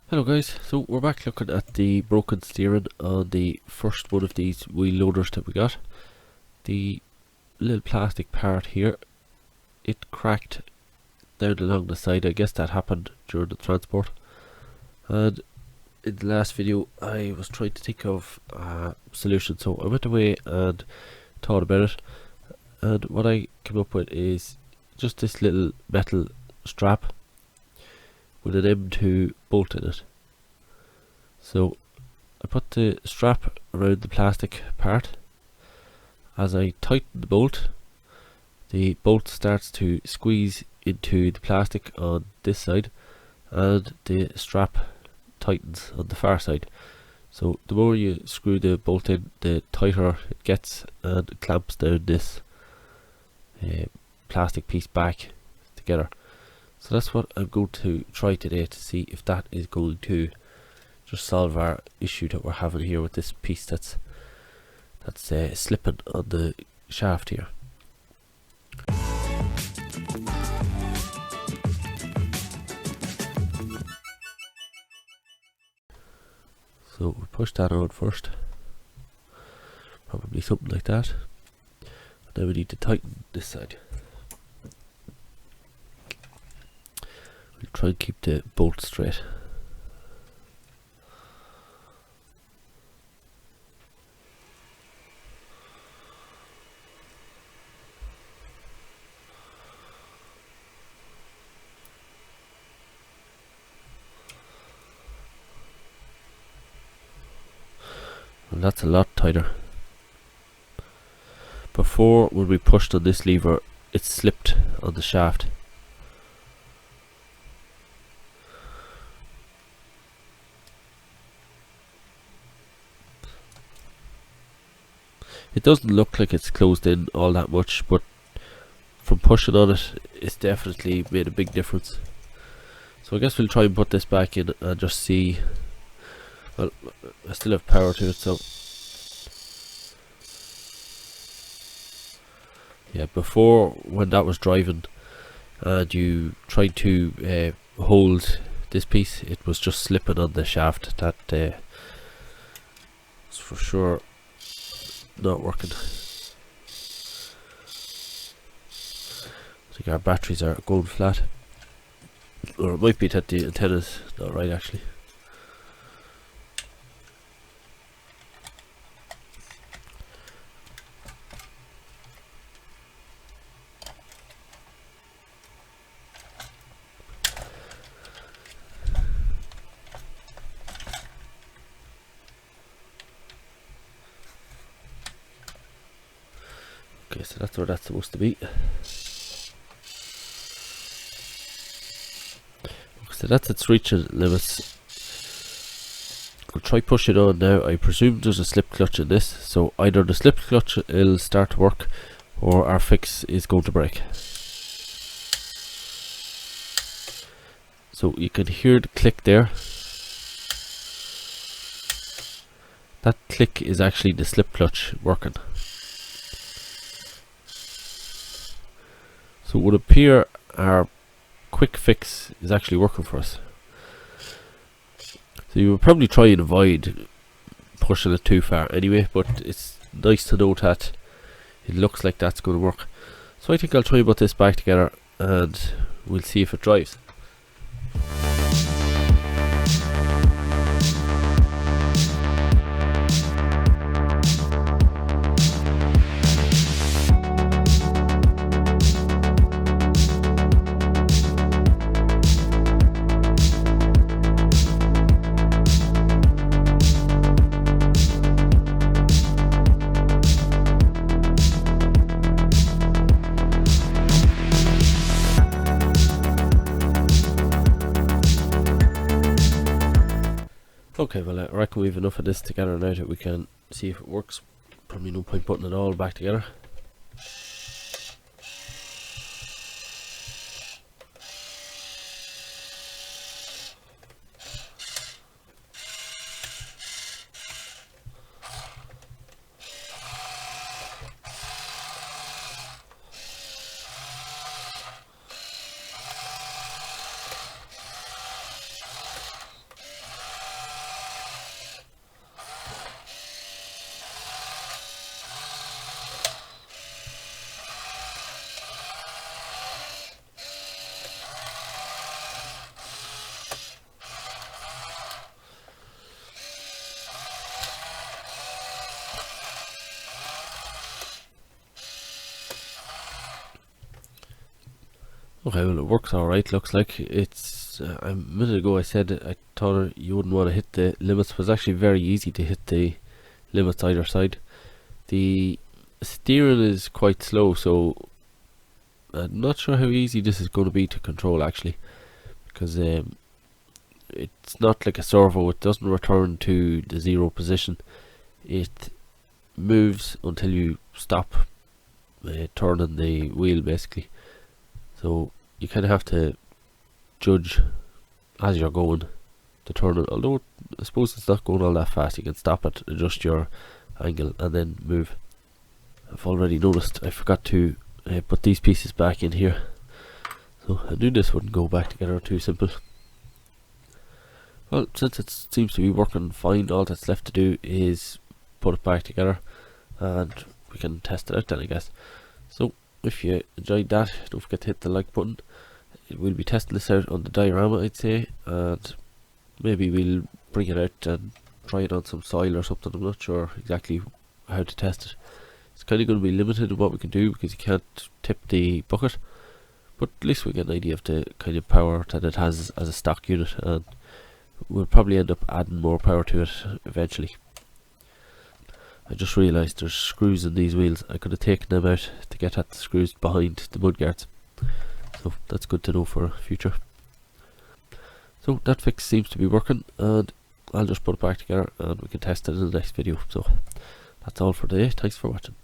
Hello guys, so we're back looking at the broken steering on the first one of these wheel loaders that we got. The little plastic part here, it cracked down along the side. I guess that happened during the transport. And in the last video I was trying to think of a solution, so I went away and thought about it, and what I came up with is just this little metal strap with an M2 bolt in it. So I put the strap around the plastic part. As I tighten the bolt starts to squeeze into the plastic on this side, and the strap tightens on the far side. So the more you screw the bolt in, the tighter it gets, and it clamps down this plastic piece back together. So that's what I'm going to try today, to see if that is going to just solve our issue that we're having here with this piece that's slipping on the shaft here. So we push that on first, probably something like that. Now we need to tighten this side. We'll try and keep the bolt straight. And that's a lot tighter. Before, when we pushed on this lever, it slipped on the shaft. It doesn't look like it's closed in all that much, but from pushing on it, it's definitely made a big difference. So I guess we'll try and put this back in and just see. Well, I still have power to it, so yeah, before, when that was driving and you tried to hold this piece, it was just slipping on the shaft. That is for sure not working. I think our batteries are going flat, or it might be that the antenna's not right actually. Okay, so that's where that's supposed to be. So that's its reaching limits. I'll try push it on now. I presume there's a slip clutch in this, so either the slip clutch will start to work, or our fix is going to break. So you can hear the click there. That click is actually the slip clutch working. So it would appear our quick fix is actually working for us. So you would probably try and avoid pushing it too far anyway, but it's nice to know that it looks like that's going to work. So I think I'll try and put this back together and we'll see if it drives. Okay, well I reckon we've enough of this together now that we can see if it works. Probably no point putting it all back together. Okay, well it works alright, looks like. It's a minute ago I said I thought you wouldn't want to hit the limits, but it's actually very easy to hit the limits either side. The steering is quite slow, so I'm not sure how easy this is going to be to control actually, because it's not like a servo. It doesn't return to the zero position. It moves until you stop turning the wheel basically. So you kind of have to judge as you're going to turn it, although I suppose it's not going all that fast. You can stop it, adjust your angle and then move. I've already noticed I forgot to put these pieces back in here, so I knew this wouldn't go back together too simple. Well, since it seems to be working fine, all that's left to do is put it back together and we can test it out then, I guess. So if you enjoyed that, don't forget to hit the like button. We'll be testing this out on the diorama, I'd say, and maybe we'll bring it out and try it on some soil or something. I'm not sure exactly how to test it. It's kind of going to be limited in what we can do because you can't tip the bucket, but at least we get an idea of the kind of power that it has as a stock unit, and we'll probably end up adding more power to it eventually. I just realised there's screws in these wheels. I could have taken them out to get at the screws behind the mudguards, so that's good to know for future. So that fix seems to be working, and I'll just put it back together and we can test it in the next video. So that's all for today. Thanks for watching.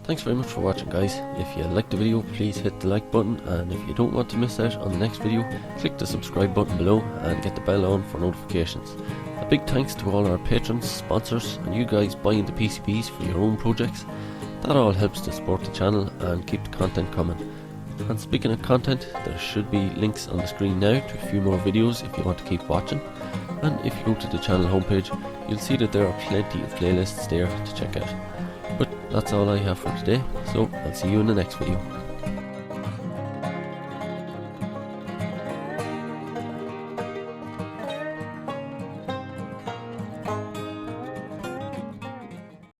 Thanks very much for watching, guys. If you liked the video, please hit the like button, and if you don't want to miss out on the next video, click the subscribe button below and get the bell on for notifications. A big thanks to all our patrons, sponsors and you guys buying the PCBs for your own projects. That all helps to support the channel and keep the content coming. And speaking of content, there should be links on the screen now to a few more videos if you want to keep watching. And if you go to the channel homepage, you'll see that there are plenty of playlists there to check out. But that's all I have for today, so I'll see you in the next video.